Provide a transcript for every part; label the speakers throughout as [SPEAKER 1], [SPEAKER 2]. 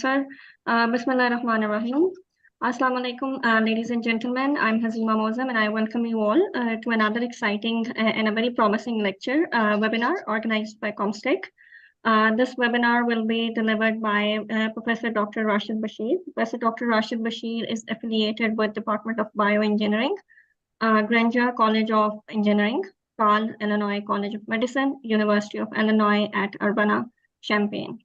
[SPEAKER 1] sir. Bismillahirrahmanirrahim. Assalamu alaikum, ladies and gentlemen. I'm Hazima Mozam, and I welcome you all to another exciting and a very promising lecture webinar organized by Comstech. This webinar will be delivered by Professor Dr. Rashid Bashir. Professor Dr. Rashid Bashir is affiliated with Department of Bioengineering, Granger College of Engineering, Carl Illinois College of Medicine, University of Illinois at Urbana-Champaign.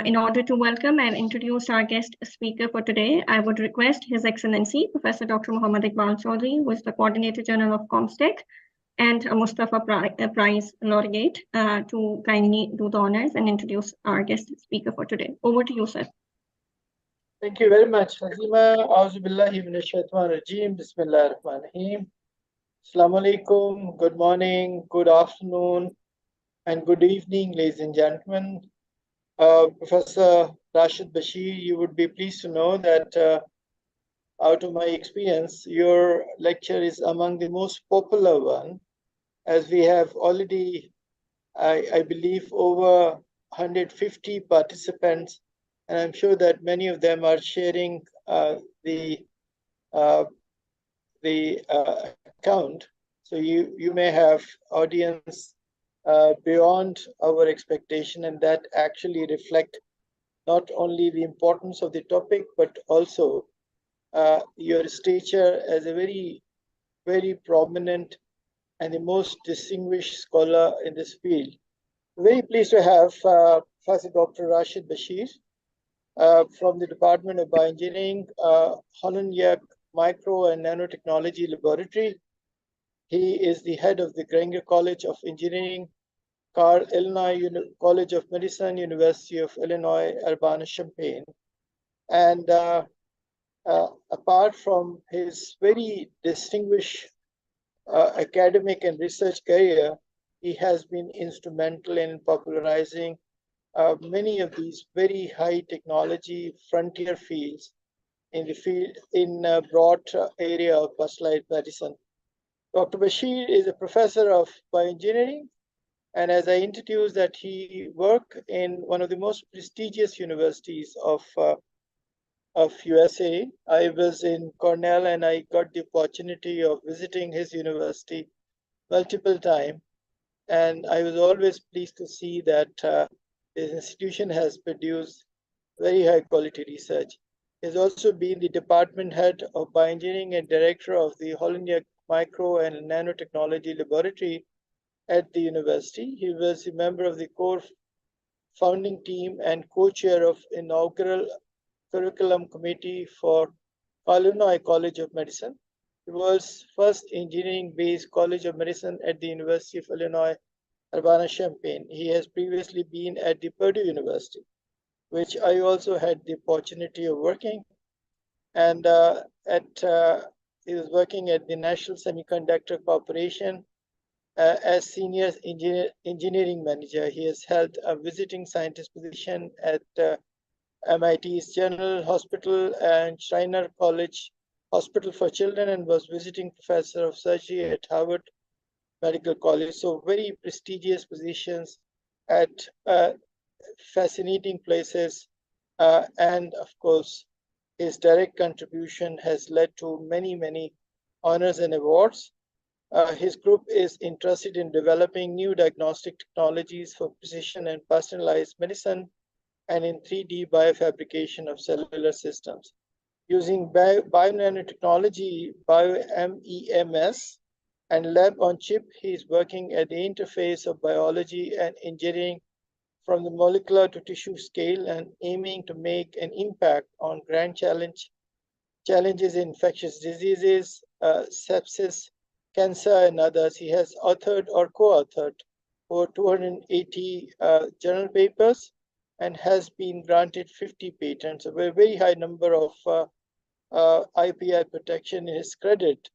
[SPEAKER 1] In order to welcome and introduce our guest speaker for today, I would request His Excellency, Professor Dr. Muhammad Iqbal Chaudhry, who is the Coordinator General of Comstech and a Mustafa Prize Laureate, to kindly do the honors and introduce our guest speaker for today. Over to you, sir.
[SPEAKER 2] Thank you very much, Hazima. A'udhu billahi minash shaitanir rajeem. Bismillahir rahmanir rahim. Assalamu alaikum. Good morning, good afternoon, and good evening, ladies and gentlemen. Professor Rashid Bashir, you would be pleased to know that out of my experience, your lecture is among the most popular one, as we have already, I believe, over 150 participants, and I'm sure that many of them are sharing the account. So you may have audience beyond our expectation, and that actually reflect not only the importance of the topic, but also your stature as a very, very prominent and the most distinguished scholar in this field. Very pleased to have Professor Dr. Rashid Bashir from the Department of Bioengineering, Holland Micro and Nanotechnology Laboratory. He is the head of the Granger College of Engineering, Carl Illinois College of Medicine, University of Illinois, Urbana-Champaign. And apart from his very distinguished academic and research career, he has been instrumental in popularizing many of these very high technology frontier fields in a broad area of personalized medicine. Dr. Bashir is a professor of bioengineering, and as I introduced that, he worked in one of the most prestigious universities of USA. I was in Cornell, and I got the opportunity of visiting his university multiple times, and I was always pleased to see that this institution has produced very high quality research. He has also been the department head of bioengineering and director of the Holland Micro and Nanotechnology Laboratory at the university. He was a member of the core founding team and co-chair of inaugural curriculum committee for Illinois College of Medicine, the world's first engineering-based college of medicine at the University of Illinois, Urbana-Champaign. He has previously been at the Purdue University, which I also had the opportunity of working. And he was working at the National Semiconductor Corporation as senior engineering manager. He has held a visiting scientist position at MIT's General Hospital and Schreiner College Hospital for Children, and was visiting professor of surgery at Harvard Medical College. So very prestigious positions at fascinating places. And of course, his direct contribution has led to many, many honors and awards. His group is interested in developing new diagnostic technologies for precision and personalized medicine, and in 3D biofabrication of cellular systems. Using bio-nanotechnology, bio-MEMS, and lab-on-chip, he is working at the interface of biology and engineering from the molecular to tissue scale, and aiming to make an impact on grand challenges in infectious diseases, sepsis, cancer, and others. He has authored or co-authored over 280 journal papers and has been granted 50 patents, a very high number of IPR protection in his credit,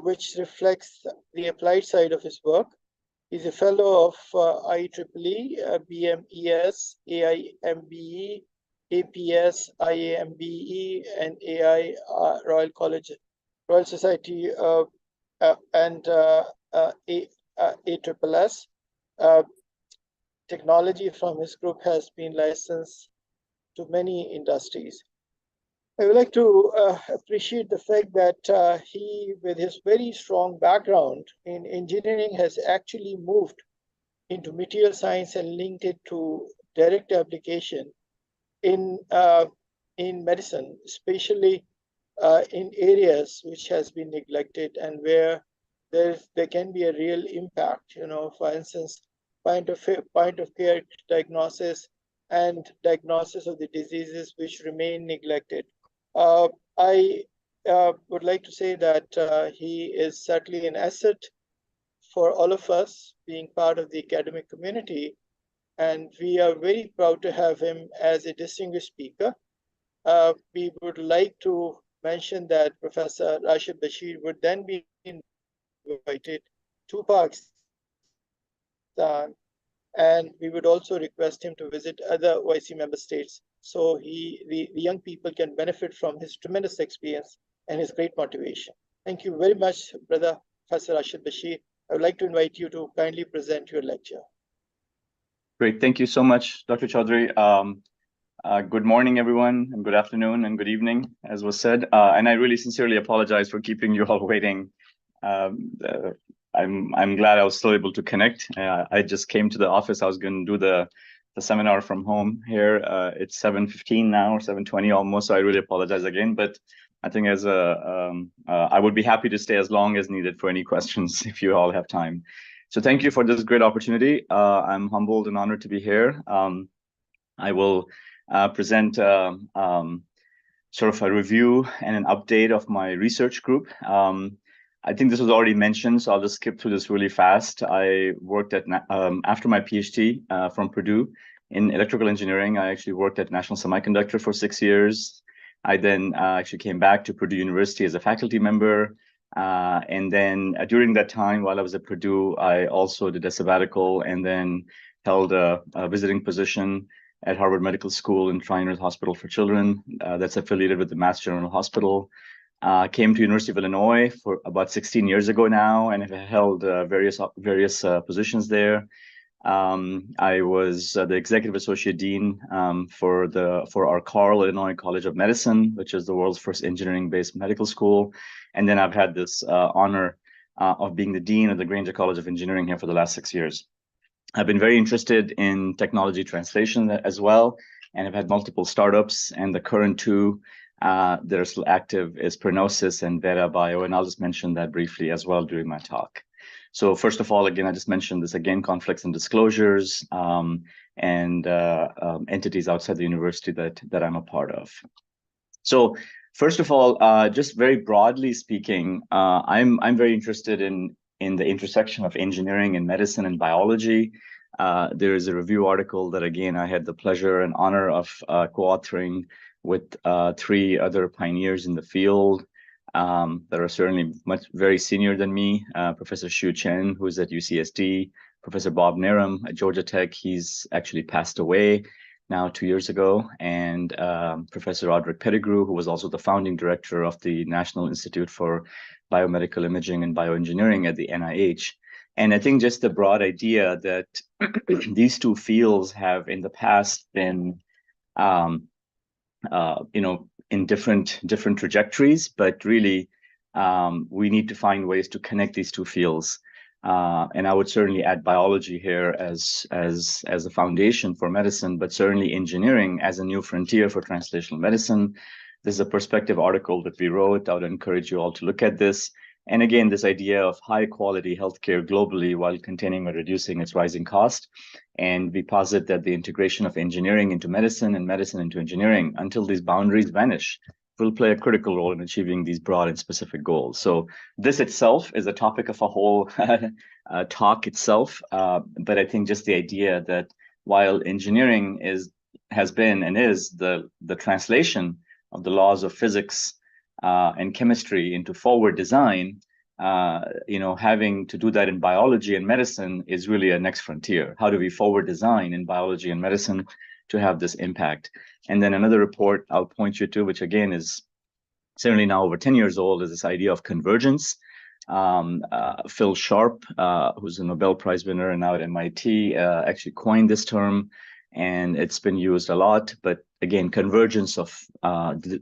[SPEAKER 2] which reflects the applied side of his work. He's a fellow of IEEE, BMES, AIMBE, APS, IAMBE, and AI Royal Society and ASSS. Technology from his group has been licensed to many industries. I would like to appreciate the fact that he, with his very strong background in engineering, has actually moved into material science and linked it to direct application in medicine, especially in areas which has been neglected and where there can be a real impact. For instance, point of care diagnosis and diagnosis of the diseases which remain neglected. I would like to say that he is certainly an asset for all of us being part of the academic community, and we are very proud to have him as a distinguished speaker. We would like to mention that Professor Rashid Bashir would then be invited to Pakistan, and we would also request him to visit other OIC member states so the young people can benefit from his tremendous experience and his great motivation. Thank you very much, Brother Professor Rashid Bashir. I would like to invite you to kindly present your lecture.
[SPEAKER 3] Great. Thank you so much, Dr. Chaudhary. Good morning, everyone, and good afternoon and good evening, as was said. And I really sincerely apologize for keeping you all waiting. I'm glad I was still able to connect. I just came to the office. I was going to do the seminar from home here. It's 7:15 now, or 7:20 almost. So I really apologize again. But I think I would be happy to stay as long as needed for any questions if you all have time. So thank you for this great opportunity. I'm humbled and honored to be here. I will present sort of a review and an update of my research group. I think this was already mentioned, so I'll just skip through this really fast. I worked at, after my PhD from Purdue in electrical engineering, I actually worked at National Semiconductor for 6 years. I then actually came back to Purdue University as a faculty member. And then during that time, while I was at Purdue, I also did a sabbatical and then held a visiting position at Harvard Medical School in Shriners Hospital for Children. That's affiliated with the Mass General Hospital. Came to University of Illinois for about 16 years ago now, and have held various positions there. I was the executive associate dean for our Carle, Illinois College of Medicine, which is the world's first engineering-based medical school. And then I've had this honor of being the dean of the Granger College of Engineering here for the last 6 years. I've been very interested in technology translation as well, and I've had multiple startups, and the current two that are still active is Pernosis and Vera Bio, and I'll just mention that briefly as well during my talk. So first of all, again, I just mentioned this again, conflicts and disclosures and entities outside the university that I'm a part of. So first of all, just very broadly speaking, I'm very interested in the intersection of engineering and medicine and biology. There is a review article that, again, I had the pleasure and honor of co-authoring with 3 other pioneers in the field that are certainly very senior than me. Professor Xu Chen, who's at UCSD, Professor Bob Nerum at Georgia Tech. He's actually passed away now 2 years ago, and Professor Roderick Pettigrew, who was also the founding director of the National Institute for Biomedical Imaging and Bioengineering at the NIH. And I think just the broad idea that these two fields have in the past been in different trajectories, but really we need to find ways to connect these two fields. And I would certainly add biology here as a foundation for medicine, but certainly engineering as a new frontier for translational medicine. This is a perspective article that we wrote. I would encourage you all to look at this. And again, this idea of high quality healthcare globally while containing or reducing its rising cost. And we posit that the integration of engineering into medicine and medicine into engineering, until these boundaries vanish, will play a critical role in achieving these broad and specific goals. So this itself is a topic of a whole talk itself. But I think just the idea that while engineering has been and is the translation of the laws of physics and chemistry into forward design, having to do that in biology and medicine is really a next frontier. How do we forward design in biology and medicine to have this impact? And then another report I'll point you to, which again is certainly now over 10 years old, is this idea of convergence. Phil Sharp, who's a Nobel Prize winner and now at MIT, actually coined this term, and it's been used a lot. But again, convergence of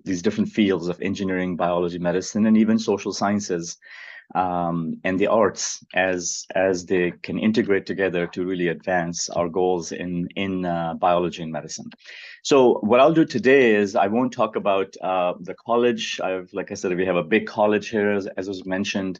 [SPEAKER 3] these different fields of engineering, biology, medicine, and even social sciences and the arts as they can integrate together to really advance our goals in biology and medicine. So what I'll do today is I won't talk about the college. Like I said, we have a big college here, as was mentioned,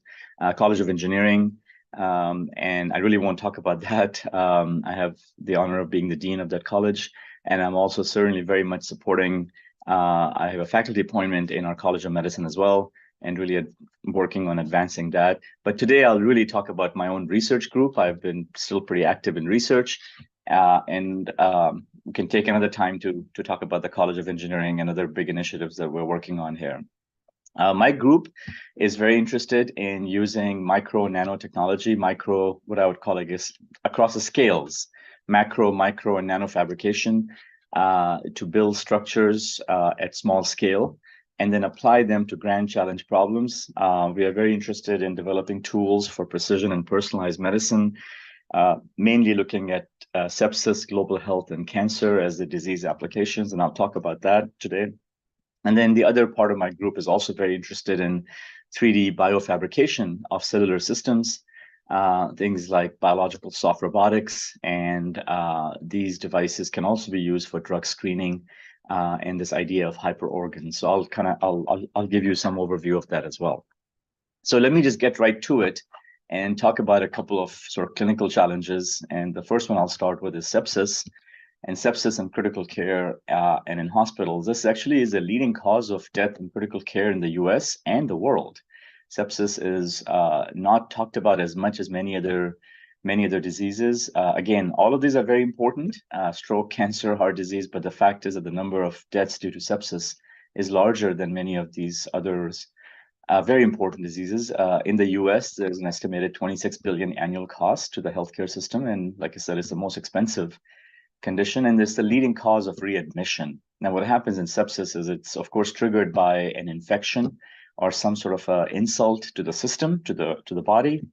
[SPEAKER 3] College of Engineering. And I really won't talk about that. I have the honor of being the dean of that college, and I'm also certainly very much supporting. I have a faculty appointment in our College of Medicine as well, and really working on advancing that. But today I'll really talk about my own research group. I've been still pretty active in research, and we can take another time to talk about the College of Engineering and other big initiatives that we're working on here. My group is very interested in using micro nanotechnology, what I would call, I guess, across the scales, macro, micro, and nano fabrication to build structures at small scale and then apply them to grand challenge problems. We are very interested in developing tools for precision and personalized medicine, mainly looking at sepsis, global health, and cancer as the disease applications, and I'll talk about that today. And then the other part of my group is also very interested in 3D biofabrication of cellular systems, things like biological soft robotics, and these devices can also be used for drug screening and this idea of hyperorgans. So I'll give you some overview of that as well. So let me just get right to it and talk about a couple of sort of clinical challenges. And the first one I'll start with is sepsis. And sepsis in critical care and in hospitals. This actually is a leading cause of death in critical care in the US and the world. Sepsis is not talked about as much as many other diseases. Again, all of these are very important, stroke, cancer, heart disease, but the fact is that the number of deaths due to sepsis is larger than many of these others. Very important diseases. In the US, there's an estimated 26 billion annual cost to the healthcare system. And like I said, it's the most expensive condition, and it's the leading cause of readmission. Now, what happens in sepsis is it's, of course, triggered by an infection or some sort of insult to the system, to the body.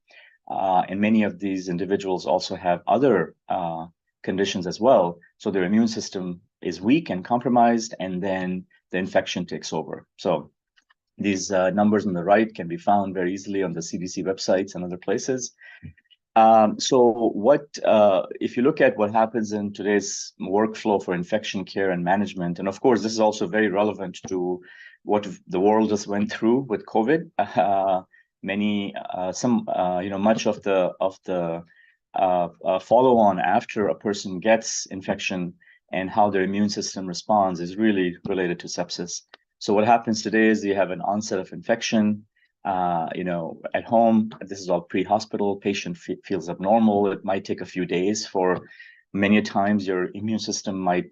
[SPEAKER 3] And many of these individuals also have other conditions as well. So their immune system is weak and compromised, and then the infection takes over. So these numbers on the right can be found very easily on the CDC websites and other places. So if you look at what happens in today's workflow for infection care and management, and of course, this is also very relevant to what the world just went through with COVID. Much of the follow-on after a person gets infection and how their immune system responds is really related to sepsis. So what happens today is you have an onset of infection. At home, this is all pre-hospital, patient feels abnormal. It might take a few days. For many times your immune system might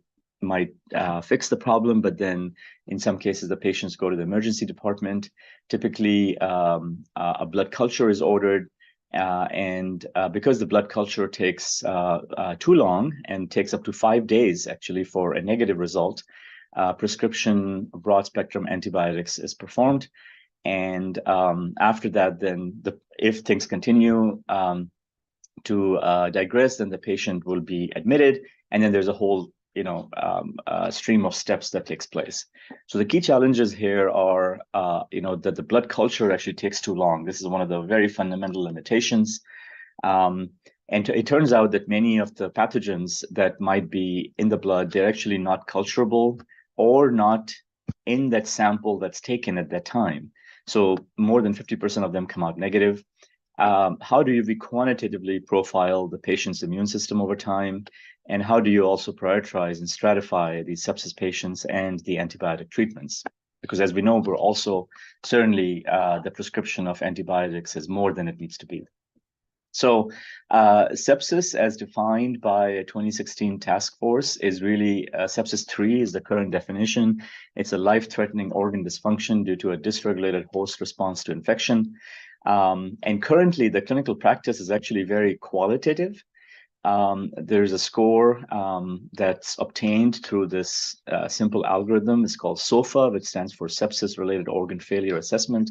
[SPEAKER 3] fix the problem, but then in some cases the patients go to the emergency department. Typically a blood culture is ordered, and because the blood culture takes too long and takes up to 5 days actually for a negative result, prescription broad spectrum antibiotics is performed. And after that, then if things continue to digress, then the patient will be admitted, and then there's a whole stream of steps that takes place. So the key challenges here are that the blood culture actually takes too long. This is one of the very fundamental limitations. And it turns out that many of the pathogens that might be in the blood, they're actually not culturable or not in that sample that's taken at that time. So more than 50% of them come out negative. How do you quantitatively profile the patient's immune system over time? And how do you also prioritize and stratify these sepsis patients and the antibiotic treatments? Because as we know, we're also certainly the prescription of antibiotics is more than it needs to be. So sepsis, as defined by a 2016 task force, is really sepsis 3 is the current definition. It's a life-threatening organ dysfunction due to a dysregulated host response to infection. And currently, the clinical practice is actually very qualitative. There's a score that's obtained through this simple algorithm. It's called SOFA, which stands for Sepsis-Related Organ Failure Assessment,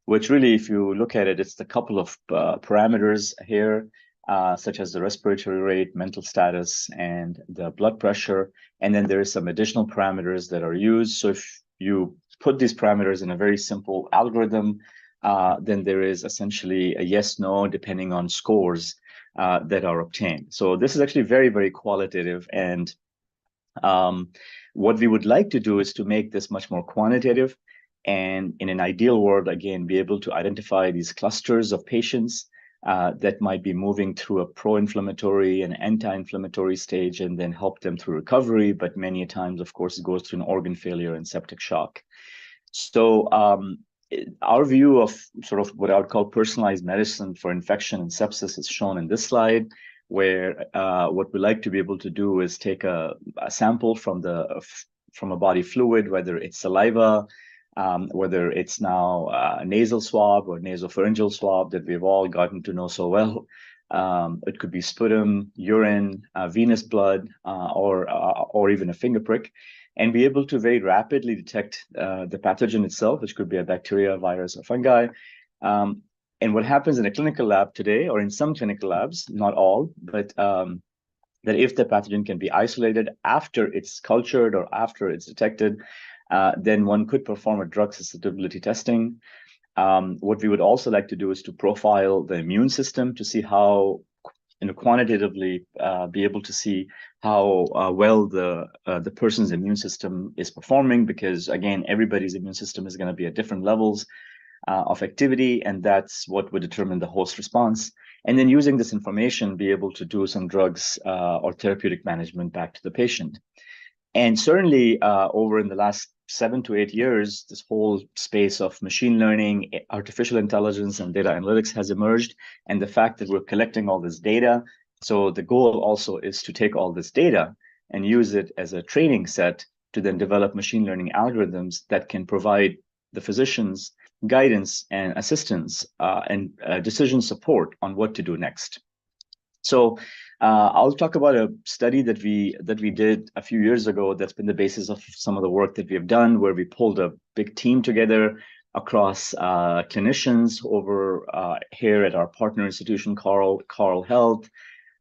[SPEAKER 3] which really, if you look at it, it's a couple of parameters here. such as the respiratory rate, mental status, and the blood pressure. And then there is some additional parameters that are used. So if you put these parameters in a very simple algorithm, then there is essentially a yes/no depending on scores that are obtained. So this is actually very, very qualitative. And what we would like to do is to make this much more quantitative. And in an ideal world, again, be able to identify these clusters of patients that might be moving through a pro-inflammatory and anti-inflammatory stage, and then help them through recovery. But many times, of course, it goes through an organ failure and septic shock. So our view of sort of what I would call personalized medicine for infection and sepsis is shown in this slide, where what we like to be able to do is take a sample from a body fluid, whether it's saliva, whether it's now a nasal swab or nasopharyngeal swab that we've all gotten to know so well. It could be sputum, urine, venous blood, or even a finger prick, and be able to very rapidly detect the pathogen itself, which could be a bacteria, virus, or fungi. And what happens in a clinical lab today, or in some clinical labs, not all, but that if the pathogen can be isolated after it's cultured or after it's detected, then one could perform a drug susceptibility testing. What we would also like to do is to profile the immune system to see how, quantitatively be able to see how well the person's immune system is performing, because again, everybody's immune system is going to be at different levels of activity, and that's what would determine the host response. And then using this information, be able to do some drugs or therapeutic management back to the patient. And certainly over in the last 7 to 8 years, this whole space of machine learning, artificial intelligence, and data analytics has emerged. And the fact that we're collecting all this data. So the goal also is to take all this data and use it as a training set to then develop machine learning algorithms that can provide the physicians guidance and assistance and decision support on what to do next. So I'll talk about a study that we did a few years ago that's been the basis of some of the work that we have done, where we pulled a big team together across clinicians over here at our partner institution, Carle Health,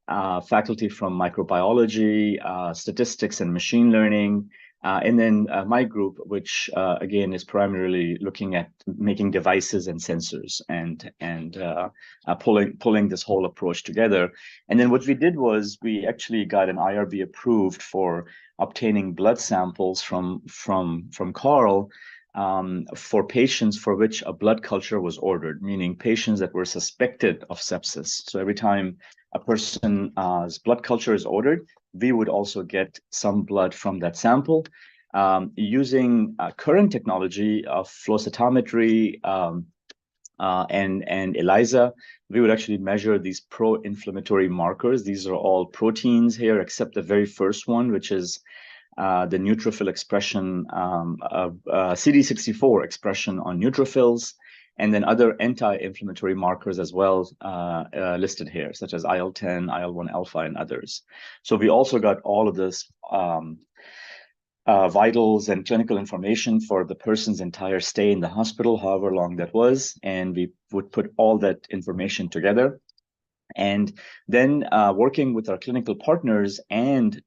[SPEAKER 3] faculty from microbiology, statistics and machine learning, and then my group, which again is primarily looking at making devices and sensors and pulling this whole approach together. And then what we did was we actually got an IRB approved for obtaining blood samples from Carle for patients for which a blood culture was ordered, meaning patients that were suspected of sepsis. So every time a person's blood culture is ordered, we would also get some blood from that sample. Using current technology of flow cytometry and ELISA, we would actually measure these pro-inflammatory markers. These are all proteins here, except the very first one, which is the neutrophil expression, CD64 expression on neutrophils, and then other anti-inflammatory markers as well listed here, such as IL-10, IL-1 alpha, and others. So we also got all of this vitals and clinical information for the person's entire stay in the hospital, however long that was, and we would put all that information together. And then working with our clinical partners and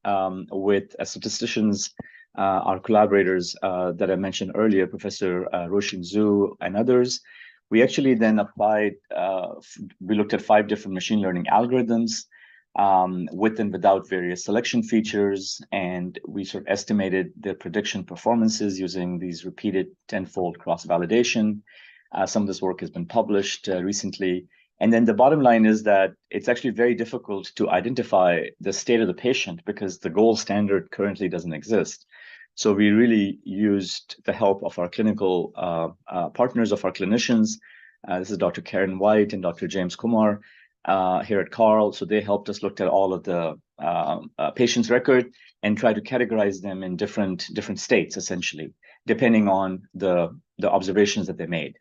[SPEAKER 3] with statisticians, our collaborators that I mentioned earlier, Professor Roshing Zhu and others, we actually then applied, we looked at 5 different machine learning algorithms with and without various selection features, and we sort of estimated their prediction performances using these repeated 10-fold cross-validation. Some of this work has been published recently. And then the bottom line is that it's actually very difficult to identify the state of the patient because the gold standard currently doesn't exist. So we really used the help of our clinical partners, of our clinicians. This is Dr. Karen White and Dr. James Kumar here at Carle. So they helped us look at all of the patient's record and try to categorize them in different states, essentially, depending on the observations that they made.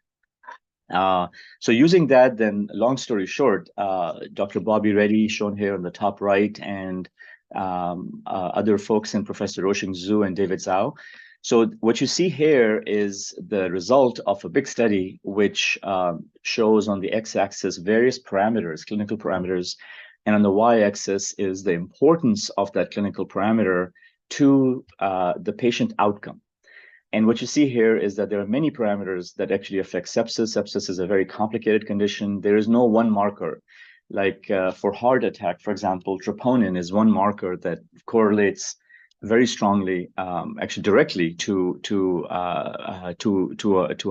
[SPEAKER 3] So using that, then long story short, Dr. Bobby Reddy, shown here on the top right, and other folks, and Professor Roshing Zhu and David Zhao. So what you see here is the result of a big study, which shows on the x-axis various parameters, clinical parameters, And on the y-axis is the importance of that clinical parameter to the patient outcome. And what you see here is that there are many parameters that actually affect sepsis. Sepsis is a very complicated condition. There is no one marker. Like for heart attack, for example, troponin is one marker that correlates very strongly, actually directly to a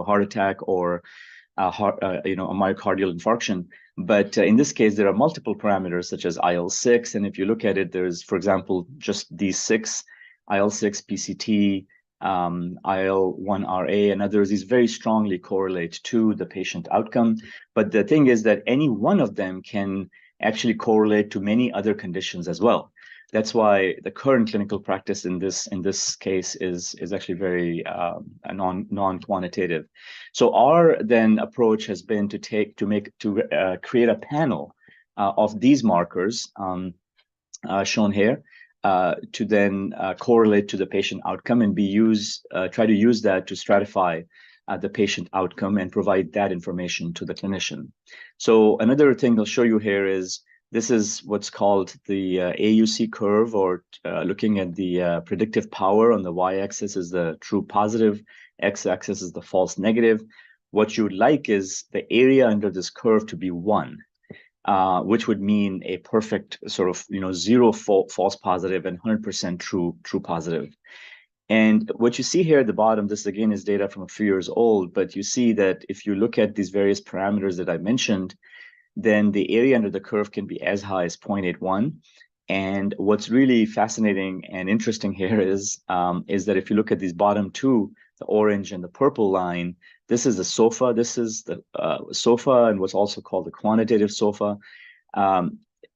[SPEAKER 3] heart attack or a myocardial infarction. But in this case, there are multiple parameters such as IL-6, and if you look at it, there's, for example, just these 6: IL-6, PCT, IL-1RA, and others. These very strongly correlate to the patient outcome. But the thing is that any one of them can actually correlate to many other conditions as well. That's why the current clinical practice in this case is actually very non-quantitative. So our then approach has been to create a panel of these markers shown here to then correlate to the patient outcome and try to use that to stratify the patient outcome and provide that information to the clinician. So another thing I'll show you here is this is what's called the AUC curve, or looking at the predictive power. On the y-axis is the true positive, x-axis is the false negative. What you would like is the area under this curve to be 1, which would mean a perfect sort of 0 false positive and 100% true positive. And what you see here at the bottom, this again is data from a few years old, but you see that if you look at these various parameters that I mentioned, then the area under the curve can be as high as 0.81. And what's really fascinating and interesting here is that if you look at these bottom two, the orange and the purple line, this is the SOFA. This is the SOFA and what's also called the quantitative SOFA.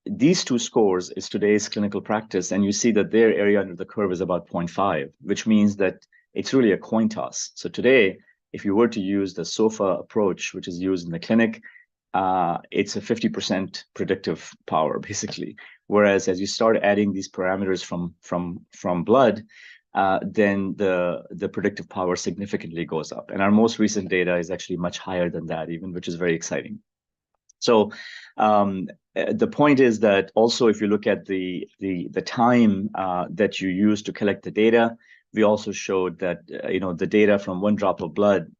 [SPEAKER 3] These two scores is today's clinical practice, and you see that their area under the curve is about 0.5, which means that it's really a coin toss. So today, if you were to use the SOFA approach, which is used in the clinic, it's a 50% predictive power, basically. Whereas as you start adding these parameters from blood, then the predictive power significantly goes up. And our most recent data is actually much higher than that even, which is very exciting. So the point is that also if you look at the time that you use to collect the data, we also showed that the data from 1 drop of blood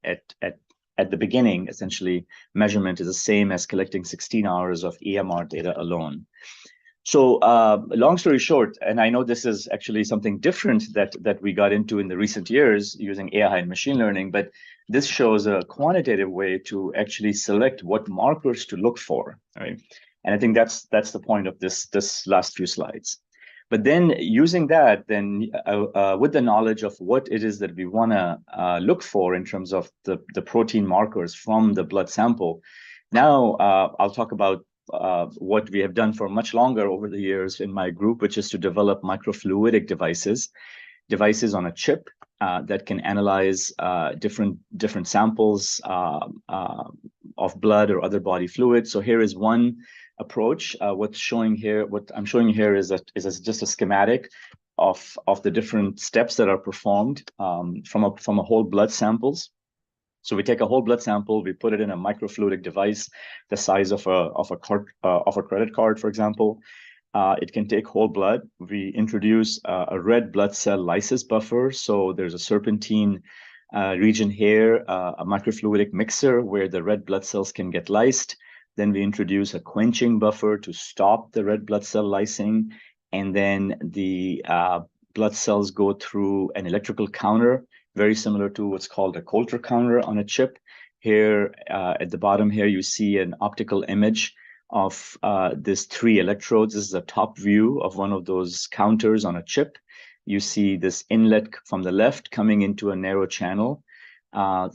[SPEAKER 3] at the beginning, essentially, measurement is the same as collecting 16 hours of EMR data alone. So long story short, and I know this is actually something different that we got into in the recent years using AI and machine learning, but this shows a quantitative way to actually select what markers to look for, right? And I think that's the point of this last few slides. But then using that, then with the knowledge of what it is that we want to look for in terms of the protein markers from the blood sample, now I'll talk about what we have done for much longer over the years in my group, which is to develop microfluidic devices on a chip that can analyze different samples of blood or other body fluids. So here is one approach. What I'm showing you here is just a schematic of the different steps that are performed from a whole blood samples. So we take a whole blood sample, we put it in a microfluidic device the size of a credit card, for example. It can take whole blood. We introduce a red blood cell lysis buffer. So there's a serpentine region here, a microfluidic mixer where the red blood cells can get lysed. Then we introduce a quenching buffer to stop the red blood cell lysing. And then the blood cells go through an electrical counter, very similar to what's called a Coulter counter on a chip. Here at the bottom here, you see an optical image of these 3 electrodes. This is a top view of one of those counters on a chip. You see this inlet from the left coming into a narrow channel.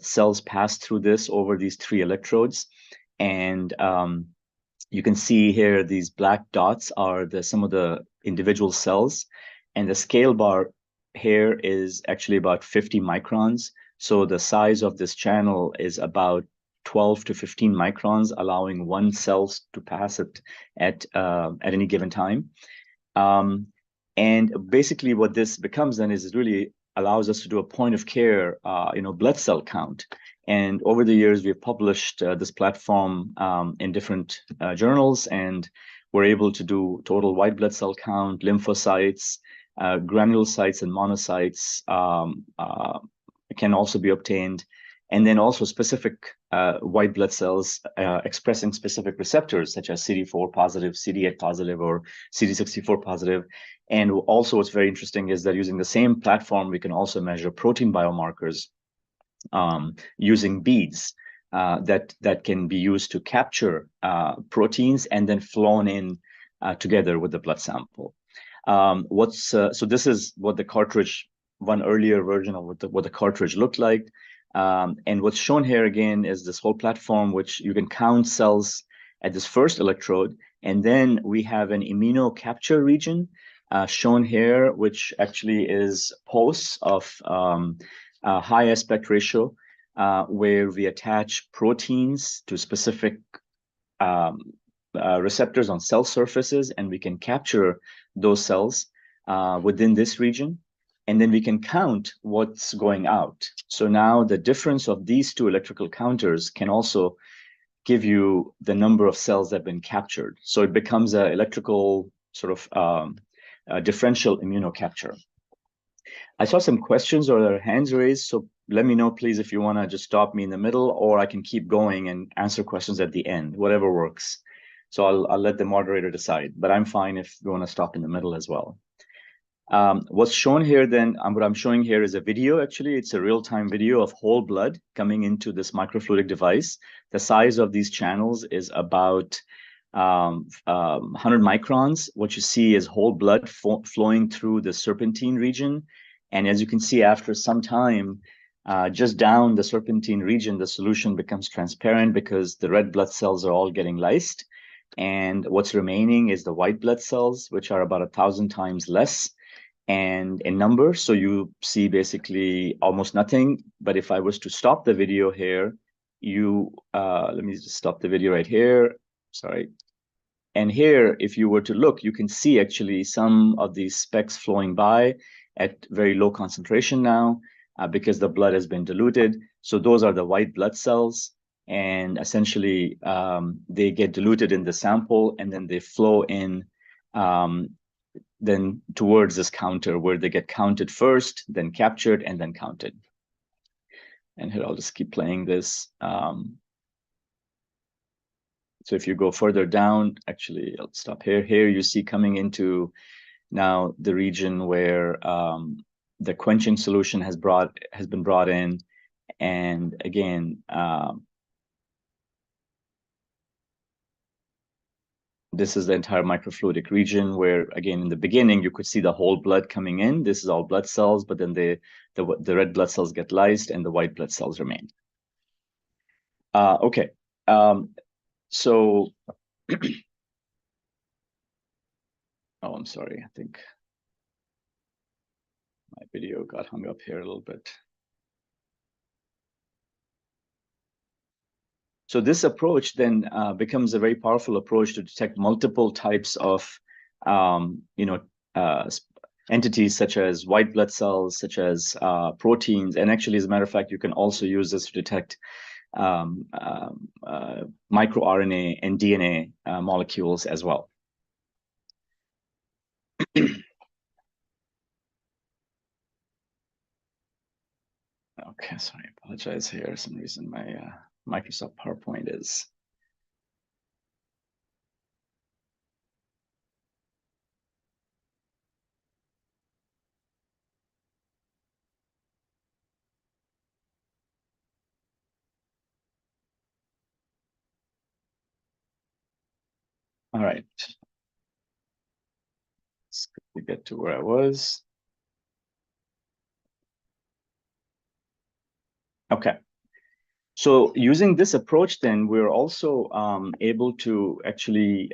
[SPEAKER 3] Cells pass through this over these 3 electrodes. And you can see here, these black dots are some of the individual cells. And the scale bar here is actually about 50 microns. So the size of this channel is about 12 to 15 microns, allowing one cell to pass it at any given time. And basically what this becomes then is it really allows us to do a point of care, blood cell count. And over the years, we've published this platform in different journals. And we're able to do total white blood cell count, lymphocytes, granulocytes and monocytes can also be obtained. And then also specific white blood cells expressing specific receptors such as CD4 positive, CD8 positive, or CD64 positive. And also what's very interesting is that using the same platform, we can also measure protein biomarkers using beads that can be used to capture proteins and then flown in together with the blood sample. So this is what the cartridge, one earlier version of what the cartridge looked like. And what's shown here again is this whole platform, which you can count cells at this first electrode. And then we have an immunocapture region shown here, which actually is pulse of high aspect ratio, where we attach proteins to specific receptors on cell surfaces, and we can capture those cells within this region. And then we can count what's going out. So now the difference of these two electrical counters can also give you the number of cells that have been captured. So it becomes an electrical sort of differential immunocapture. I saw some questions or hands raised, so let me know, please, if you want to just stop me in the middle, or I can keep going and answer questions at the end, whatever works. So I'll let the moderator decide, but I'm fine if you want to stop in the middle as well. What's shown here then, what I'm showing here is a video. Actually, it's a real-time video of whole blood coming into this microfluidic device. The size of these channels is about 100 microns. What you see is whole blood flowing through the serpentine region. And as you can see, after some time, just down the serpentine region, the solution becomes transparent because the red blood cells are all getting lysed. And what's remaining is the white blood cells, which are about 1,000 times less and in number. So you see basically almost nothing. But if I was to stop the video here, let me just stop the video right here. Sorry. And here, if you were to look, you can see actually some of these specks flowing by at very low concentration now because the blood has been diluted. So those are the white blood cells. And essentially, they get diluted in the sample and then they flow in then towards this counter where they get counted first, then captured, and then counted. And here, I'll just keep playing this. So if you go further down, actually, I'll stop here. Here you see coming into now the region where the quenching solution has been brought in. And again, this is the entire microfluidic region where, again, in the beginning, you could see the whole blood coming in. This is all blood cells, but then the red blood cells get lysed and the white blood cells remain. Okay. So, oh, I'm sorry. I think my video got hung up here a little bit. So this approach then becomes a very powerful approach to detect multiple types of, entities such as white blood cells, such as proteins. And actually, as a matter of fact, you can also use this to detect microRNA and DNA molecules as well. Okay, sorry, I apologize here. For some reason my Microsoft PowerPoint is. All right. Let's quickly get to where I was. Okay. So using this approach, then we're also able to actually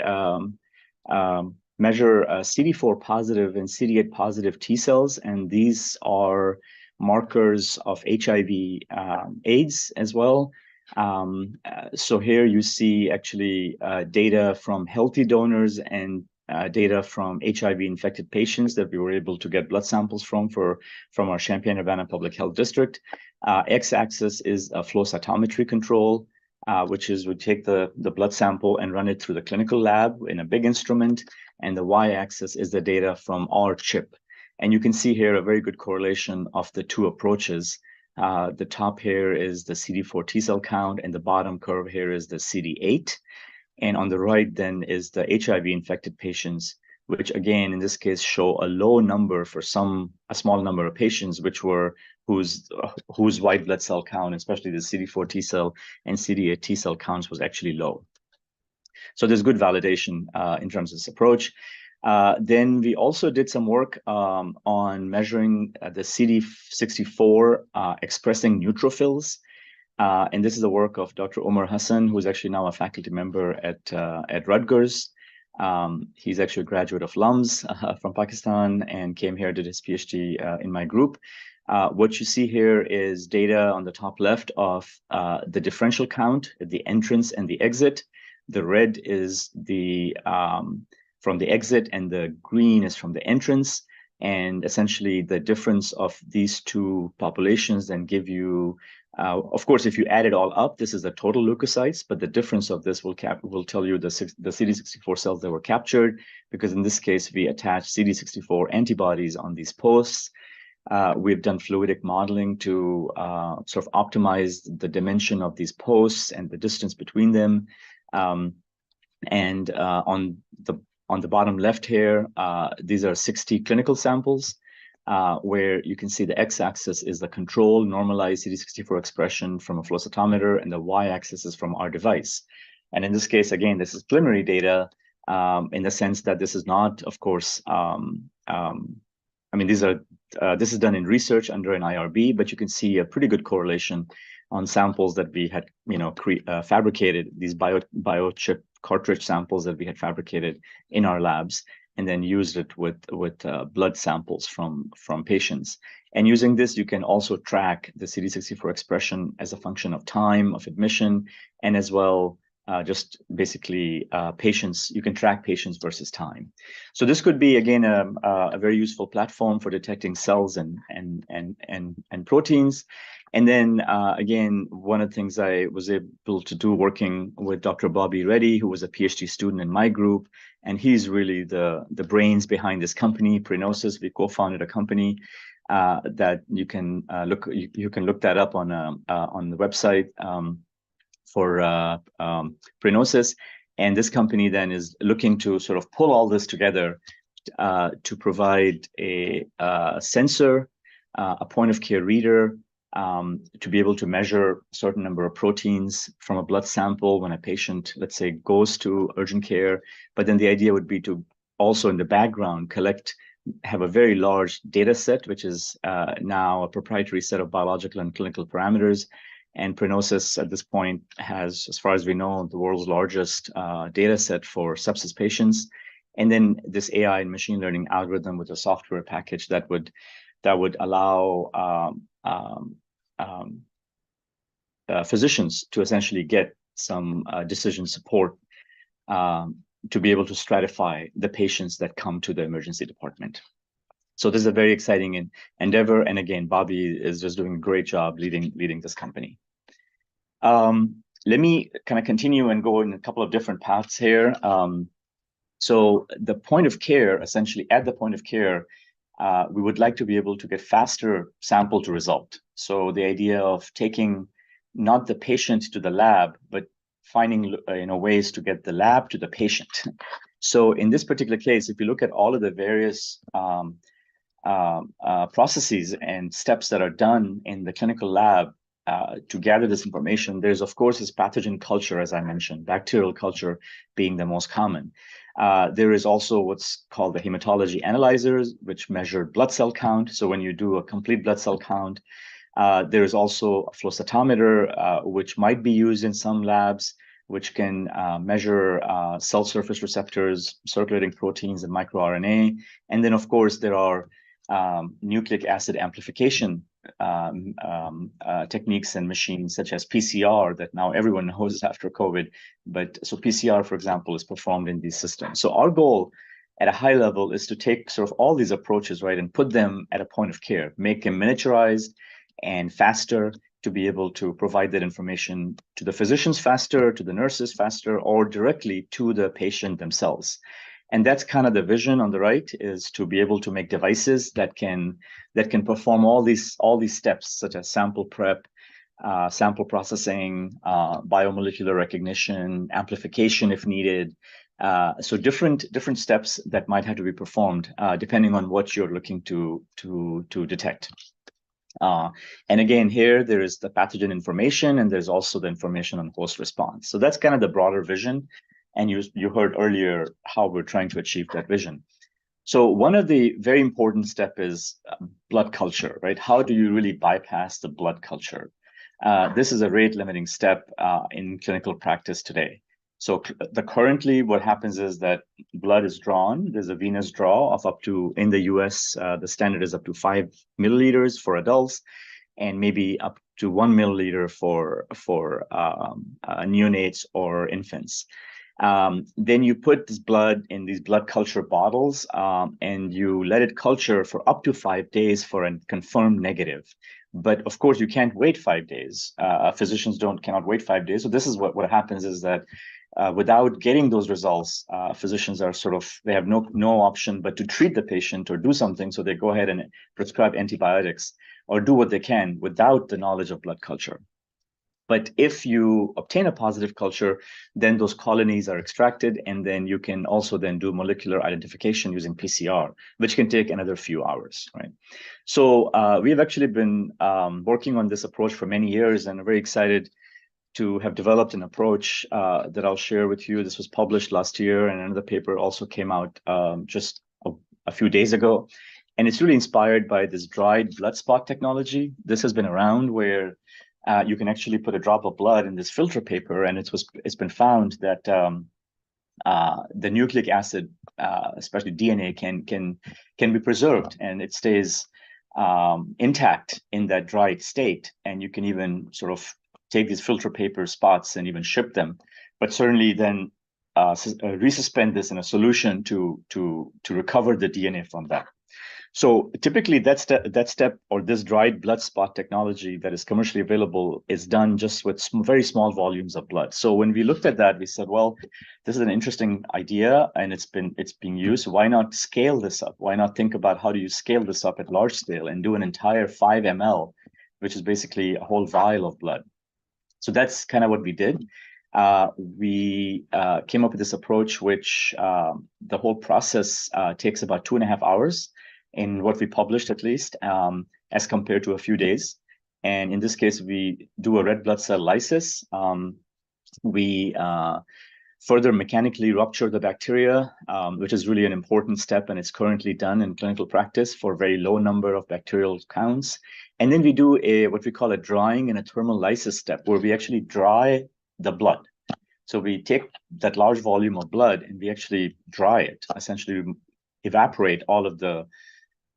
[SPEAKER 3] measure CD4 positive and CD8 positive T cells, and these are markers of HIV AIDS as well. So here you see actually data from healthy donors and data from HIV infected patients that we were able to get blood samples from our Champaign-Urbana Public Health District. X-axis is a flow cytometry control. which is we take the blood sample and run it through the clinical lab in a big instrument, and the y-axis is the data from our chip. And you can see here a very good correlation of the two approaches. The top here is the CD4 T cell count, and the bottom curve here is the CD8. And on the right then is the HIV infected patients, which again, in this case, show a low number for a small number of patients, whose white blood cell count, especially the CD4 T cell and CD8 T cell counts, was actually low. So there's good validation in terms of this approach. Then we also did some work on measuring the CD64 expressing neutrophils. And this is the work of Dr. Omar Hassan, who is actually now a faculty member at Rutgers. He's actually a graduate of LUMS from Pakistan and came here, did his PhD in my group. What you see here is data on the top left of the differential count at the entrance and the exit. The red is from the exit, and the green is from the entrance. And essentially, the difference of these two populations then give you, of course, if you add it all up, this is the total leukocytes, but the difference of this will tell you the CD64 cells that were captured, because in this case, we attached CD64 antibodies on these posts. We've done fluidic modeling to sort of optimize the dimension of these posts and the distance between them. On the bottom left here, these are 60 clinical samples, where you can see the x-axis is the control normalized CD64 expression from a flow cytometer, and the y-axis is from our device. And in this case, again, this is preliminary data in the sense that this is not, of course, I mean, this is done in research under an IRB, but you can see a pretty good correlation on samples that we had, fabricated, these biochip cartridge samples that we had fabricated in our labs, and then used it with blood samples from patients. And using this, you can also track the CD64 expression as a function of time of admission, and as well, just basically patients. You can track patients versus time. So this could be, again, a very useful platform for detecting cells and proteins. And then again, one of the things I was able to do working with Dr. Bobby Reddy, who was a PhD student in my group, and he's really the brains behind this company, Prenosis. We co-founded a company that you can look that up on the website for Prenosis. And this company then is looking to sort of pull all this together to provide a sensor, a point of care reader, to be able to measure a certain number of proteins from a blood sample when a patient, let's say, goes to urgent care. But then the idea would be to also in the background have a very large data set, which is now a proprietary set of biological and clinical parameters. And Prenosis at this point has, as far as we know, the world's largest data set for sepsis patients. And then this AI and machine learning algorithm with a software package that would allow physicians to essentially get some decision support to be able to stratify the patients that come to the emergency department. So this is a very exciting endeavor. And again, Bobby is just doing a great job leading this company. Let me kind of continue and go in a couple of different paths here. So the point of care, essentially at the point of care, we would like to be able to get faster sample to result. So the idea of taking not the patient to the lab, but finding ways to get the lab to the patient. So in this particular case, if you look at all of the various processes and steps that are done in the clinical lab to gather this information, there's of course this pathogen culture, as I mentioned, bacterial culture being the most common. There is also what's called the hematology analyzers, which measure blood cell count. So when you do a complete blood cell count, there is also a flow cytometer, which might be used in some labs, which can measure cell surface receptors, circulating proteins, and microRNA. And then, of course, there are nucleic acid amplification techniques and machines such as PCR that now everyone knows after COVID. But so PCR, for example, is performed in these systems. So our goal at a high level is to take sort of all these approaches, right, and put them at a point of care, make them miniaturized and faster to be able to provide that information to the physicians faster, to the nurses faster, or directly to the patient themselves. And that's kind of the vision on the right, is to be able to make devices that can perform all these steps, such as sample prep, sample processing, biomolecular recognition, amplification if needed. So different steps that might have to be performed depending on what you're looking to detect. And again, here there is the pathogen information, and there's also the information on host response. So that's kind of the broader vision. And you heard earlier how we're trying to achieve that vision. So one of the very important step is blood culture, right? How do you really bypass the blood culture? This is a rate limiting step in clinical practice today. So currently what happens is that blood is drawn. There's a venous draw of up to, in the US, the standard is up to 5 milliliters for adults, and maybe up to 1 milliliter for neonates or infants. Then you put this blood in these blood culture bottles, and you let it culture for up to 5 days for a confirmed negative. But of course, you can't wait 5 days. Physicians cannot wait 5 days. So this is what happens is that without getting those results, physicians are they have no option but to treat the patient or do something. So they go ahead and prescribe antibiotics or do what they can without the knowledge of blood culture. But if you obtain a positive culture, then those colonies are extracted, and then you can also then do molecular identification using PCR, which can take another few hours, right? So we have actually been working on this approach for many years, and I'm very excited to have developed an approach that I'll share with you. This was published last year, and another paper also came out just a few days ago. And it's really inspired by this dried blood spot technology. This has been around where you can actually put a drop of blood in this filter paper, and it's been found that the nucleic acid, especially DNA, can be preserved, and it stays intact in that dried state. And you can even sort of take these filter paper spots and even ship them, but certainly then resuspend this in a solution to recover the DNA from that. So typically that step or this dried blood spot technology that is commercially available is done just with very small volumes of blood. So when we looked at that, we said, well, this is an interesting idea and it's being used. Why not scale this up? Why not think about how do you scale this up at large scale and do an entire 5 ml, which is basically a whole vial of blood. So that's kind of what we did. We came up with this approach, which the whole process takes about 2.5 hours. In what we published, at least, as compared to a few days. And in this case, we do a red blood cell lysis. We further mechanically rupture the bacteria, which is really an important step, and it's currently done in clinical practice for a very low number of bacterial counts. And then we do what we call a drying and a thermal lysis step, where we actually dry the blood. So we take that large volume of blood and we actually dry it, essentially evaporate all of the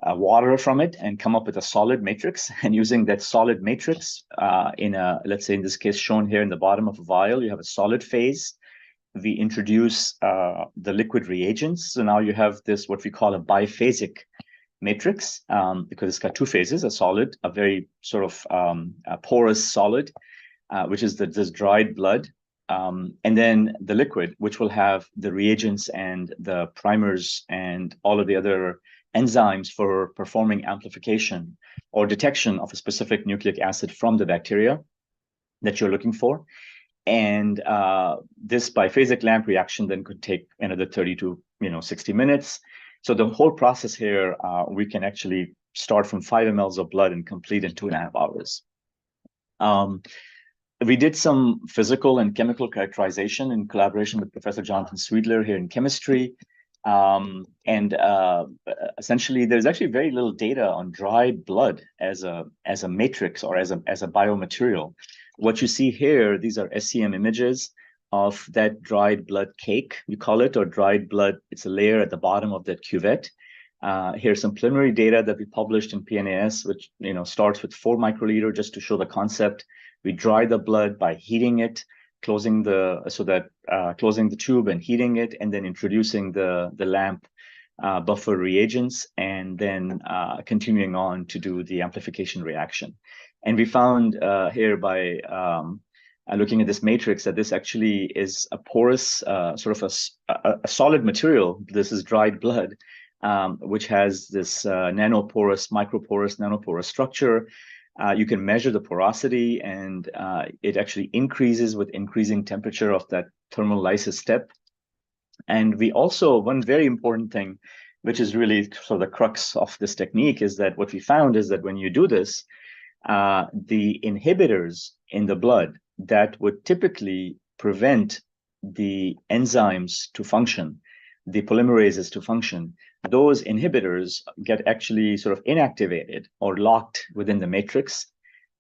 [SPEAKER 3] water from it and come up with a solid matrix. And using that solid matrix let's say in this case shown here in the bottom of a vial, you have a solid phase. We introduce the liquid reagents. So now you have this, what we call a biphasic matrix, because it's got two phases, a solid, a very sort of porous solid, which is this dried blood. And then the liquid, which will have the reagents and the primers and all of the other enzymes for performing amplification or detection of a specific nucleic acid from the bacteria that you're looking for. And this biphasic lamp reaction then could take another 30 to 60 minutes. So the whole process here, we can actually start from 5 mL of blood and complete in 2.5 hours. We did some physical and chemical characterization in collaboration with Professor Jonathan Sweedler here in chemistry. Essentially, there's actually very little data on dried blood as a matrix or as a biomaterial. What you see here, these are SEM images of that dried blood cake, we call it, or dried blood. It's a layer at the bottom of that cuvette. Here's some preliminary data that we published in PNAS, which starts with 4 microliter just to show the concept. We dry the blood by heating it, closing the tube and heating it, and then introducing the lamp buffer reagents, and then continuing on to do the amplification reaction. And we found here by looking at this matrix that this actually is a porous, sort of a solid material. This is dried blood, which has this nanoporous, microporous, nanoporous structure. You can measure the porosity, and it actually increases with increasing temperature of that thermal lysis step. And we also, one very important thing, which is really sort of the crux of this technique, is that what we found is that when you do this, the inhibitors in the blood that would typically prevent the enzymes to function, the polymerases to function, those inhibitors get actually sort of inactivated or locked within the matrix.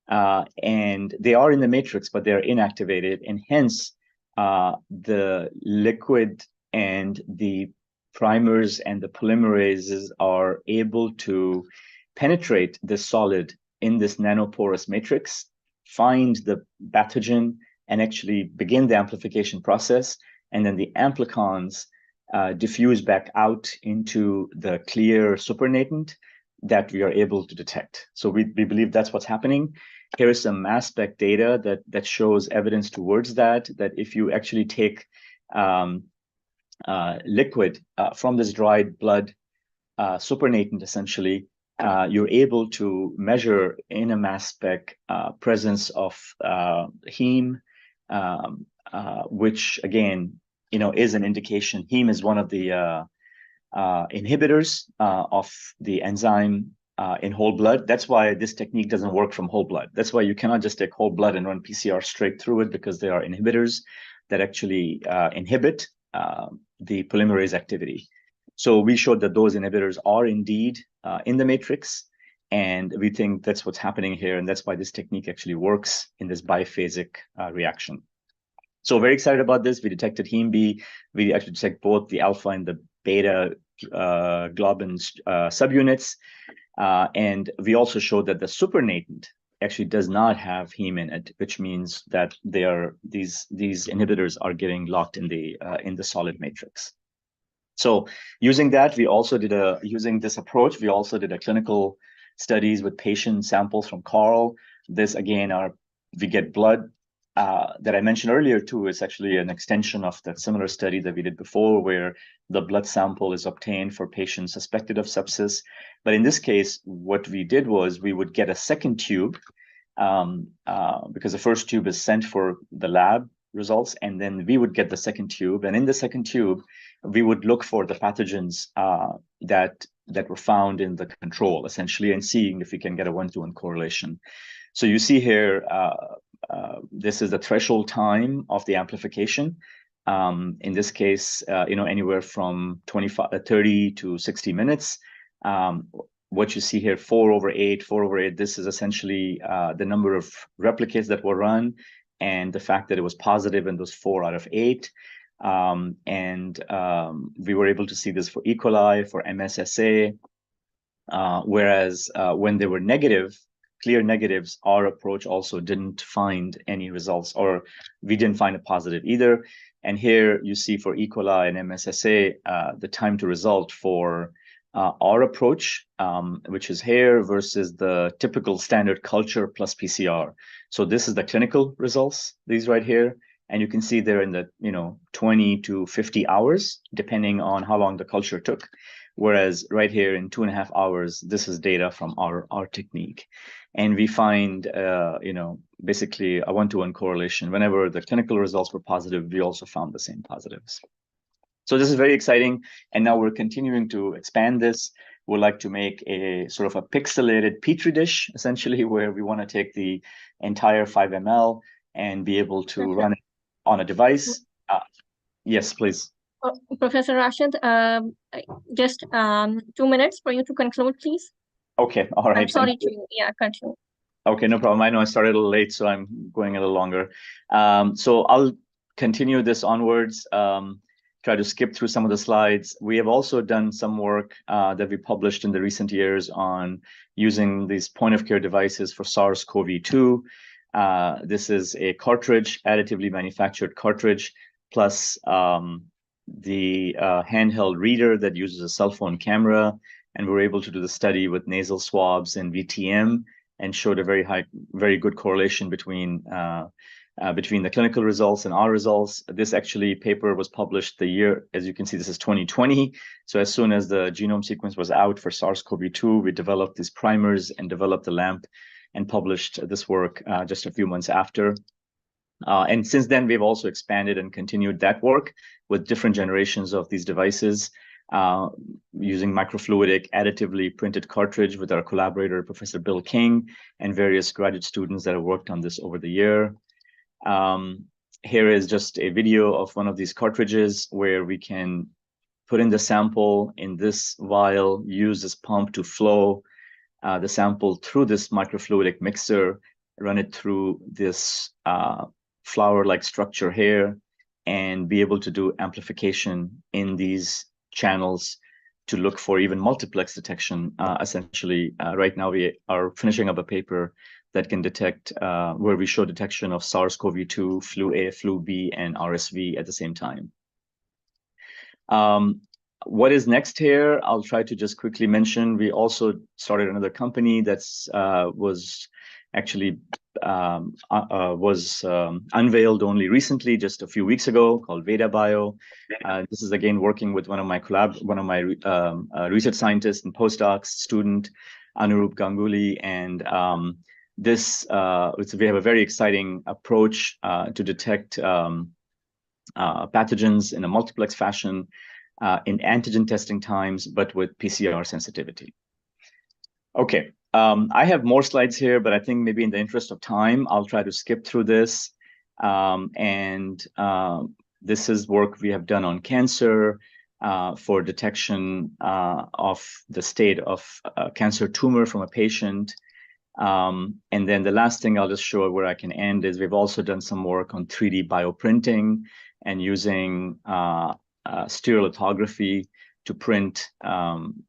[SPEAKER 3] And they are in the matrix, but they're inactivated. And hence, the liquid and the primers and the polymerases are able to penetrate the solid in this nanoporous matrix, find the pathogen, and actually begin the amplification process. And then the amplicons diffuse back out into the clear supernatant that we are able to detect. So we believe that's what's happening. Here is some mass spec data that shows evidence towards that if you actually take liquid from this dried blood supernatant, essentially, you're able to measure in a mass spec presence of heme, which again, is an indication. Heme is one of the inhibitors of the enzyme in whole blood. That's why this technique doesn't work from whole blood. That's why you cannot just take whole blood and run PCR straight through it, because there are inhibitors that actually inhibit the polymerase activity. So we showed that those inhibitors are indeed in the matrix, and we think that's what's happening here, and that's why this technique actually works in this biphasic reaction. So very excited about this. We detected heme B. We actually detect both the alpha and the beta globin subunits, and we also showed that the supernatant actually does not have heme in it, which means that these inhibitors are getting locked in the solid matrix. So using that, using this approach, we also did a clinical studies with patient samples from Carl. This again, we get blood that I mentioned earlier too. Is actually an extension of that similar study that we did before, where the blood sample is obtained for patients suspected of sepsis. But in this case, what we did was we would get a second tube, because the first tube is sent for the lab results, and then we would get the second tube. And in the second tube, we would look for the pathogens that were found in the control, essentially, and seeing if we can get a 1-to-1 correlation. So you see here, this is the threshold time of the amplification. In this case, anywhere from 30 to 60 minutes. What you see here, 4/8, this is essentially the number of replicates that were run, and the fact that it was positive in those 4 out of 8. And we were able to see this for E. coli, for MSSA, whereas when they were negative, clear negatives, our approach also didn't find any results, or we didn't find a positive either. And here you see for E. coli and MSSA, the time to result for our approach, which is here, versus the typical standard culture plus PCR. So this is the clinical results, these right here. And you can see they're in the 20 to 50 hours, depending on how long the culture took. Whereas right here in 2.5 hours, this is data from our technique. And we find, basically a 1-to-1 correlation. Whenever the clinical results were positive, we also found the same positives. So this is very exciting. And now we're continuing to expand this. We'd like to make a sort of a pixelated Petri dish, essentially, where we want to take the entire 5 ml and be able to run it on a device. Yes, please.
[SPEAKER 1] Professor Rashid, just 2 minutes for you to conclude, please.
[SPEAKER 3] Okay, all right.
[SPEAKER 1] I'm sorry to, continue.
[SPEAKER 3] Okay, no problem. I know I started a little late, so I'm going a little longer. So I'll continue this onwards, try to skip through some of the slides. We have also done some work that we published in the recent years on using these point-of-care devices for SARS-CoV-2. This is a cartridge, additively manufactured cartridge, plus the handheld reader that uses a cell phone camera. And we're able to do the study with nasal swabs and VTM and showed a very good correlation between the clinical results and our results. This actually paper was published the year, as you can see, this is 2020. So as soon as the genome sequence was out for SARS-CoV-2, we developed these primers and developed the LAMP and published this work just a few months after. And since then, we've also expanded and continued that work with different generations of these devices, using microfluidic additively printed cartridge with our collaborator, Professor Bill King, and various graduate students that have worked on this over the year. Here is just a video of one of these cartridges where we can put in the sample in this vial, use this pump to flow the sample through this microfluidic mixer, run it through this flower-like structure here, and be able to do amplification in these channels to look for even multiplex detection. Essentially, right now we are finishing up a paper that can detect, where we show detection of SARS-CoV-2, flu A, flu B, and RSV at the same time. What is next here? I'll try to just quickly mention, we also started another company that's was actually unveiled only recently, just a few weeks ago, called Veda Bio. This is again working with one of my research scientists and postdocs, student Anurup Ganguly, and we have a very exciting approach to detect pathogens in a multiplex fashion in antigen testing times, but with PCR sensitivity. Okay, I have more slides here, but I think maybe in the interest of time, I'll try to skip through this. This is work we have done on cancer for detection of the state of a cancer tumor from a patient. And then the last thing I'll just show where I can end is we've also done some work on 3D bioprinting and using stereolithography to print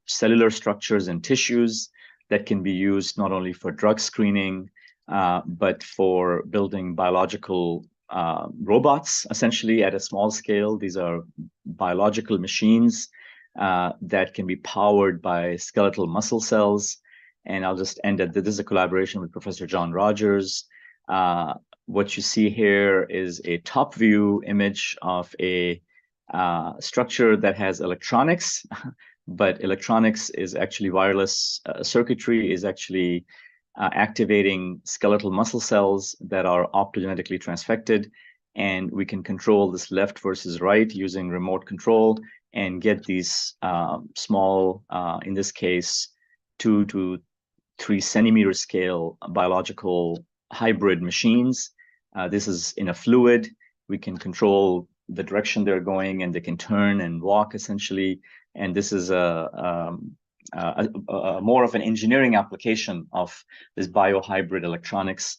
[SPEAKER 3] cellular structures and tissues that can be used not only for drug screening, but for building biological robots, essentially at a small scale. These are biological machines that can be powered by skeletal muscle cells. And I'll just end at this is a collaboration with Professor John Rogers. What you see here is a top view image of a structure that has electronics, but electronics is actually wireless circuitry is actually activating skeletal muscle cells that are optogenetically transfected. And we can control this left versus right using remote control and get these small, in this case, 2 to 3 centimeter scale biological hybrid machines. This is in a fluid. We can control the direction they're going and they can turn and walk essentially. And this is more of an engineering application of this biohybrid electronics,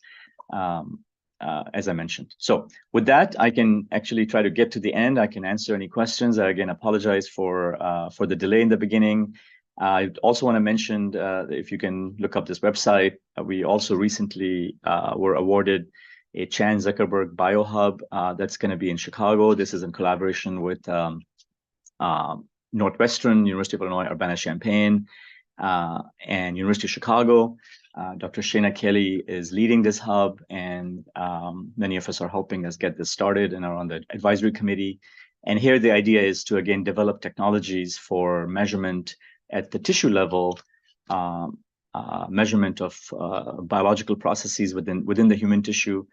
[SPEAKER 3] as I mentioned. So with that, I can actually try to get to the end. I can answer any questions. I again apologize for the delay in the beginning. I also want to mention, if you can look up this website, we also recently were awarded a Chan Zuckerberg BioHub that's going to be in Chicago. This is in collaboration with Northwestern, University of Illinois, Urbana-Champaign, and University of Chicago. Dr. Shana Kelly is leading this hub, and many of us are helping us get this started and are on the advisory committee. And here the idea is to, again, develop technologies for measurement at the tissue level, measurement of biological processes within the human tissue,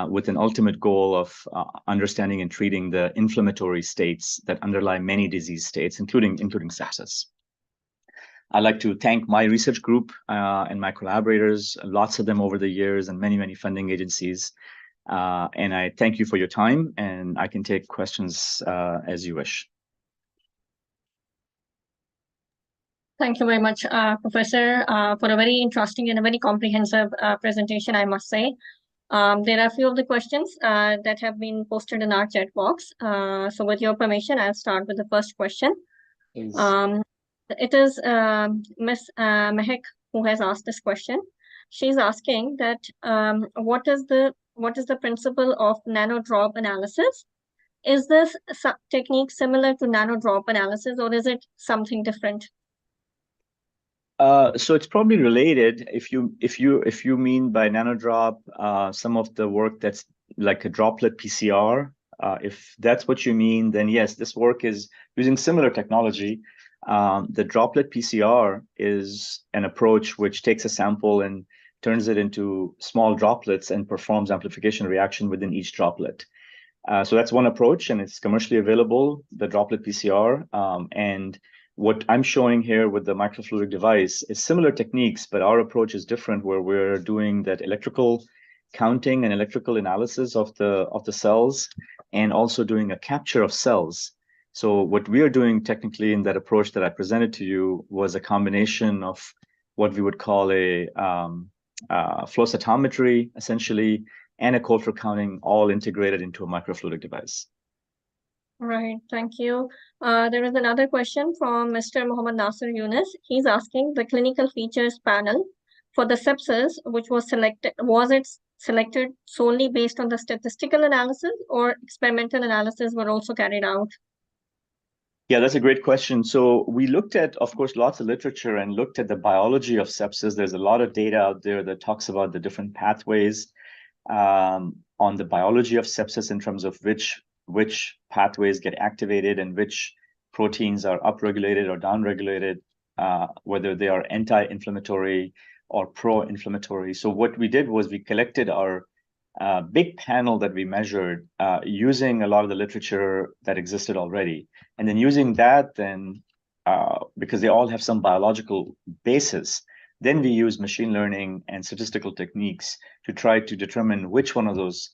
[SPEAKER 3] with an ultimate goal of understanding and treating the inflammatory states that underlie many disease states, including sepsis. I'd like to thank my research group and my collaborators, lots of them over the years, and many funding agencies. And I thank you for your time, and I can take questions as you wish.
[SPEAKER 1] Thank you very much, Professor, for a very interesting and a very comprehensive presentation, I must say. There are a few of the questions that have been posted in our chat box. So with your permission, I'll start with the first question. Please. It is Ms. Mehek who has asked this question. She's asking that what is the principle of nano drop analysis? Is this technique similar to nano drop analysis, or is it something different?
[SPEAKER 3] So it's probably related. If you mean by nanodrop, some of the work that's like a droplet PCR, if that's what you mean, then yes, this work is using similar technology. The droplet PCR is an approach which takes a sample and turns it into small droplets and performs amplification reaction within each droplet. So that's one approach, and it's commercially available, the droplet PCR. And what I'm showing here with the microfluidic device is similar techniques, but our approach is different, where we're doing that electrical counting and electrical analysis of the cells, and also doing a capture of cells. So what we are doing technically in that approach that I presented to you was a combination of what we would call a flow cytometry, essentially, and a culture counting, all integrated into a microfluidic device.
[SPEAKER 1] Right, thank you. There is another question from Mr. Muhammad Nasir Yunus. He's asking the clinical features panel for the sepsis, which was selected, was it selected solely based on the statistical analysis, or experimental analysis were also carried out?
[SPEAKER 3] Yeah, that's a great question. So we looked at, of course, lots of literature and looked at the biology of sepsis. There's a lot of data out there that talks about the different pathways on the biology of sepsis in terms of which pathways get activated and which proteins are upregulated or downregulated, whether they are anti-inflammatory or pro-inflammatory. So what we did was we collected our big panel that we measured using a lot of the literature that existed already. And then using that, then because they all have some biological basis, then we use machine learning and statistical techniques to try to determine which one of those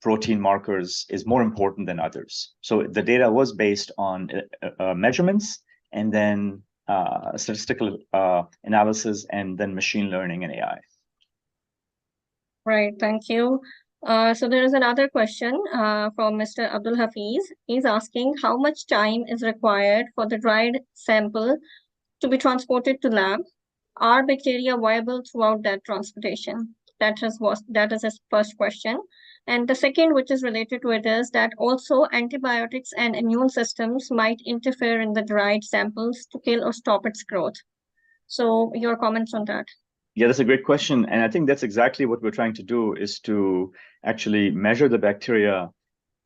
[SPEAKER 3] protein markers is more important than others. So the data was based on measurements, and then statistical analysis, and then machine learning and AI.
[SPEAKER 1] Right, thank you. So there is another question from Mr. Abdul Hafiz. He's asking how much time is required for the dried sample to be transported to lab? Are bacteria viable throughout that transportation? That is his first question. And the second, which is related to it, is that also antibiotics and immune systems might interfere in the dried samples to kill or stop its growth. So your comments on that?
[SPEAKER 3] Yeah, that's a great question. And I think that's exactly what we're trying to do, is to actually measure the bacteria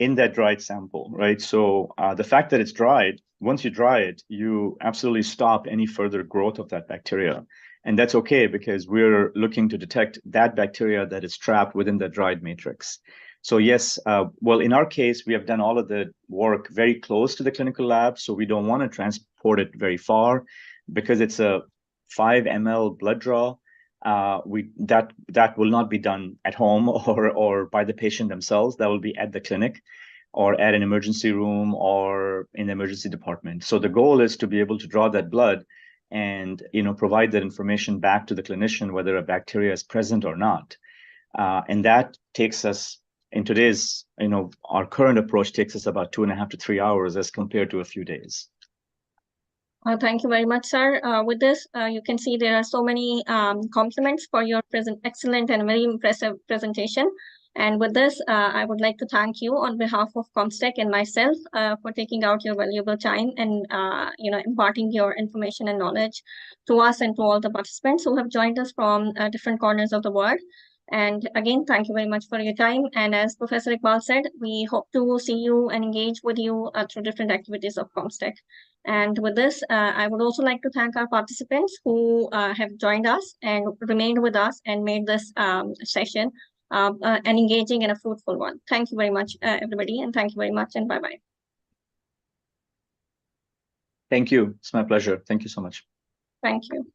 [SPEAKER 3] in that dried sample, right? So the fact that it's dried, once you dry it, you absolutely stop any further growth of that bacteria. And that's okay, because we're looking to detect that bacteria that is trapped within the dried matrix. So yes, well, in our case, we have done all of the work very close to the clinical lab. So we don't want to transport it very far, because it's a 5 ml blood draw. That will not be done at home or by the patient themselves. That will be at the clinic or at an emergency room or in the emergency department. So the goal is to be able to draw that blood and provide that information back to the clinician, whether a bacteria is present or not. And that takes us, in today's, our current approach takes us about 2.5 to 3 hours as compared to a few days.
[SPEAKER 1] Thank you very much, sir. With this, you can see there are so many compliments for your excellent and very impressive presentation. And with this, I would like to thank you on behalf of Comstech and myself for taking out your valuable time and imparting your information and knowledge to us and to all the participants who have joined us from different corners of the world. And again, thank you very much for your time. And as Professor Iqbal said, we hope to see you and engage with you through different activities of Comstech. And with this, I would also like to thank our participants who have joined us and remained with us and made this session an engaging and a fruitful one. Thank you very much, everybody, and thank you very much, and bye-bye.
[SPEAKER 3] Thank you. It's my pleasure. Thank you so much.
[SPEAKER 1] Thank you.